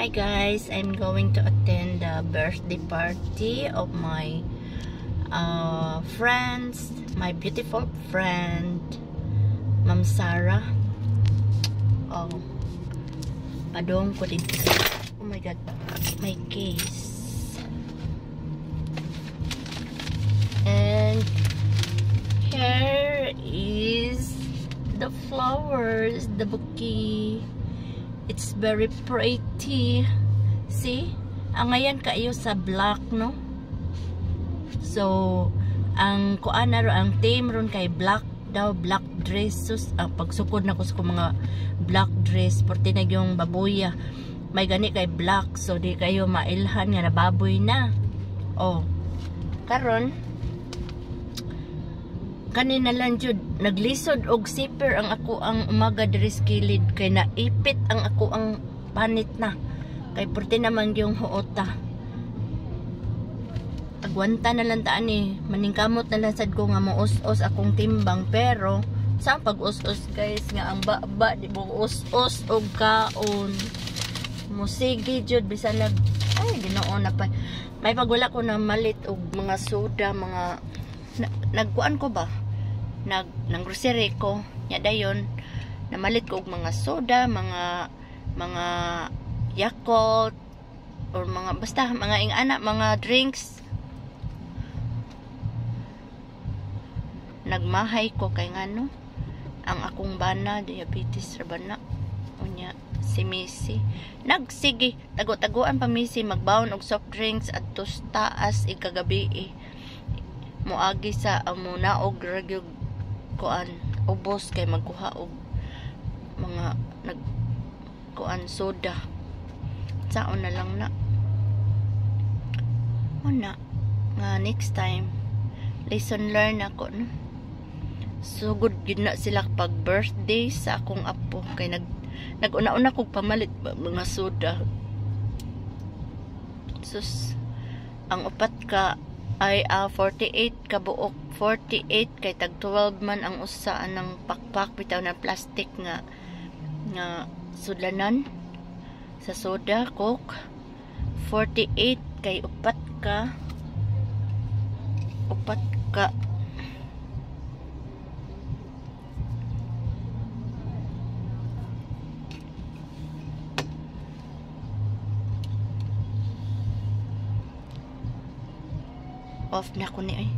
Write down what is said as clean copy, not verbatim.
Hi guys, I'm going to attend the birthday party of my friends, my beautiful friend, Ma'am Sarah. Oh, padong ko dito. Oh my god, my case. And here is the flowers, the bouquet. It's very pretty. See? Ang ngayon kayo sa black, no? So, ang kuan na ro, ang theme ron kay black daw, black dress. Sus, pagsukod na ko sa mga black dress, porti na yung baboya. May gani kay black, so di kayo mailhan nga na baboy na. Oh. Karon, kanina lang jud naglisod og zipper ang ako ang umaga diri sa kilid kay naipit ang ako ang panit na kay porte naman yung huota. Agwanta na lang taan eh, maningkamot na lang sad ko nga moos-os akong timbang, pero sa pag-us-us guys nga ang baba di mo us-us og kaon musigi jud bisan nag ay Ginoo na pa may pagwala ko na malit og mga soda, mga nagkuan ko ba nang grocery ko nya dayon namalit ko og mga soda, mga Yakult or mga basta mga ingana, mga drinks. Nagmahay ko kay ngano ang akong bana diabetes ra bana unya si Missy nagsige tago-taguan pa Missy magbaon og soft drinks adto taas ikagabi moagi sa amuna og ragyog kuan ubos kay magkuha og mga kuan soda saon na lang na una nga next time lesson learn ako no sugod gid na sila pag birthday sa akong apo kay naguna-una kog pamalit mga soda. Sus ang upat ka ay 48 ka buok, 48 kay tag 12 man ang usa ng pakpak bitaw na plastic nga sudlanan sa soda coke. 48 kay upat ka off na ko ni ay